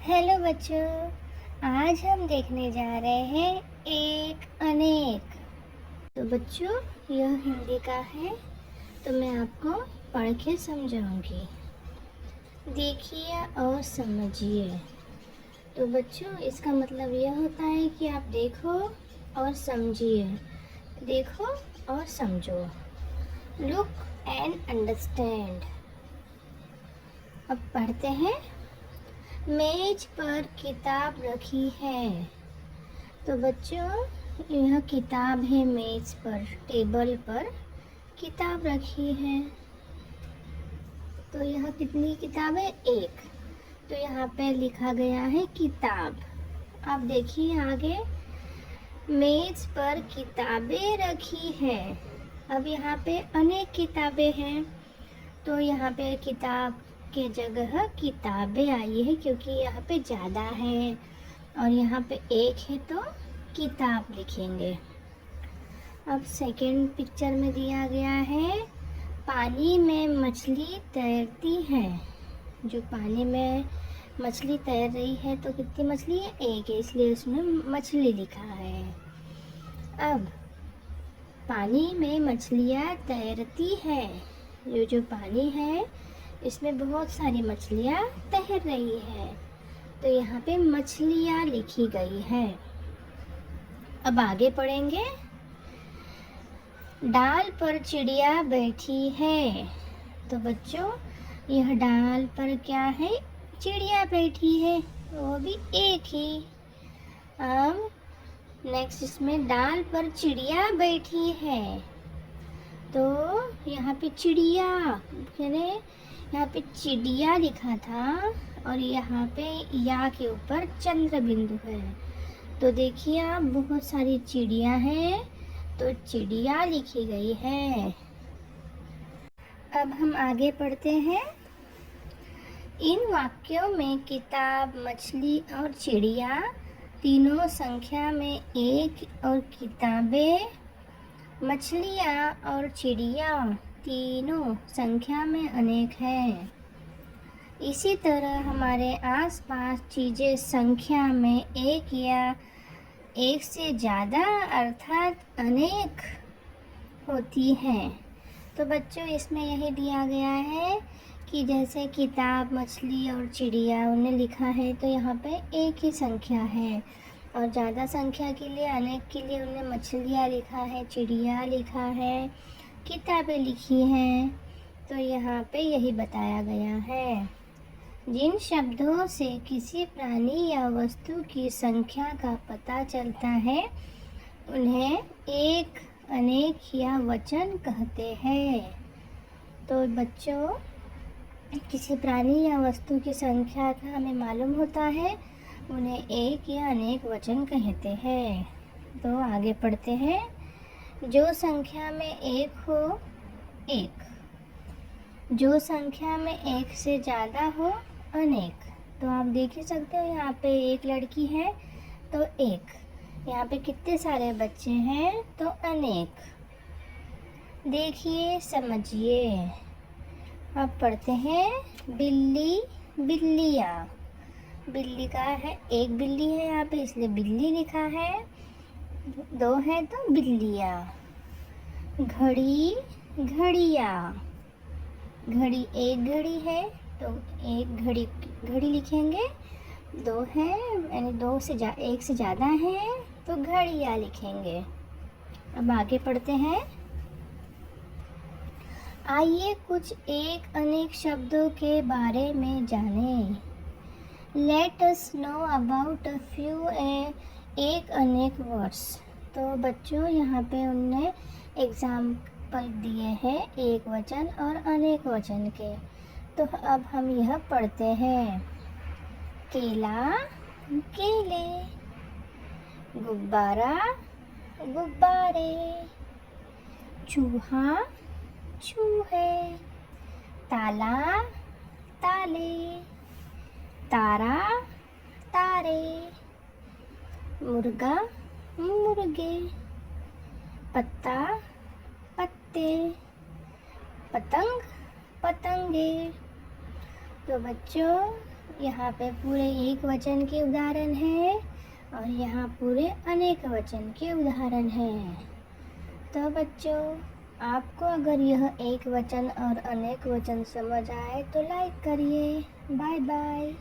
Hello बच्चों, आज हम देखने जा रहे हैं एक अनेक। तो बच्चों, यह हिंदी का है तो मैं आपको पढ़ के समझाऊंगी। देखिए और समझिए। तो बच्चों, इसका मतलब यह होता है कि आप देखो और समझिए, देखो और समझो। Look and understand. अब पढ़ते हैं। मेज पर किताब रखी है। तो बच्चों, यह किताब है, मेज पर, टेबल पर किताब रखी है। तो यह कितनी किताब है? एक। तो यहाँ पे लिखा गया है किताब। आप देखिए आगे, मेज पर किताबें रखी है। अब यहाँ पे अनेक किताबें हैं, तो यहाँ पे किताब के जगह किताबें आई है क्योंकि यहाँ पे ज़्यादा है, और यहाँ पे एक है तो किताब लिखेंगे। अब सेकंड पिक्चर में दिया गया है, पानी में मछली तैरती है। जो पानी में मछली तैर रही है, तो कितनी मछली है? एक है, इसलिए उसमें मछली लिखा है। अब पानी में मछलियाँ तैरती है। ये जो पानी है, इसमें बहुत सारी मछलियाँ तैर रही है, तो यहाँ पे मछलियाँ लिखी गई है। अब आगे पढ़ेंगे। डाल पर चिड़िया बैठी है। तो बच्चों, यह डाल पर क्या है? चिड़िया बैठी है, वो भी एक ही। अब नेक्स्ट, इसमें डाल पर चिड़िया बैठी है, तो यहाँ पे चिड़िया, यानी यहाँ पे चिड़िया लिखा था, और यहाँ पे या के ऊपर चंद्र बिंदु है। तो देखिए आप, बहुत सारी चिड़िया हैं, तो चिड़िया लिखी गई है। अब हम आगे पढ़ते हैं। इन वाक्यों में किताब, मछली और चिड़िया तीनों संख्या में एक, और किताबें, मछलियाँ और चिड़िया तीनों संख्या में अनेक है। इसी तरह हमारे आसपास चीज़ें संख्या में एक या एक से ज़्यादा अर्थात अनेक होती हैं। तो बच्चों, इसमें यही दिया गया है कि जैसे किताब, मछली और चिड़िया उन्हें लिखा है, तो यहाँ पे एक ही संख्या है, और ज़्यादा संख्या के लिए, अनेक के लिए उन्हें मछलियाँ लिखा है, चिड़िया लिखा है, किताबें लिखी हैं। तो यहाँ पे यही बताया गया है। जिन शब्दों से किसी प्राणी या वस्तु की संख्या का पता चलता है, उन्हें एक, अनेक या वचन कहते हैं। तो बच्चों, किसी प्राणी या वस्तु की संख्या का हमें मालूम होता है, उन्हें एक या अनेक वचन कहते हैं। तो आगे पढ़ते हैं। जो संख्या में एक हो, एक। जो संख्या में एक से ज़्यादा हो, अनेक। तो आप देख ही सकते हो, यहाँ पे एक लड़की है तो एक, यहाँ पे कितने सारे बच्चे हैं तो अनेक। देखिए, समझिए। अब पढ़ते हैं। बिल्ली, बिल्लियाँ। बिल्ली का है, एक बिल्ली है यहाँ पे, इसलिए बिल्ली लिखा है। दो है तो बिल्लियाँ। घड़ी, घड़ियाँ। घड़ी, एक घड़ी है तो एक घड़ी, घड़ी लिखेंगे। दो है, यानी एक से ज़्यादा है तो घड़ियाँ लिखेंगे। अब आगे पढ़ते हैं। आइए कुछ एक अनेक शब्दों के बारे में जानें। Let us know about a few एक अनेक वर्ड्स। तो बच्चों, यहाँ पे उनने एग्जाम्पल दिए हैं एक वचन और अनेक वचन के। तो अब हम यह पढ़ते हैं। केला, केले। गुब्बारा, गुब्बारे। चूहा, चूहे। ताला, ताले। तारा, तारे। मुर्गा, मुर्गे। पत्ता, पत्ते। पतंग, पतंगे। तो बच्चों, यहाँ पे पूरे एक वचन के उदाहरण हैं और यहाँ पूरे अनेक वचन के उदाहरण हैं। तो बच्चों, आपको अगर यह एक वचन और अनेक वचन समझ आए तो लाइक करिए। Bye bye.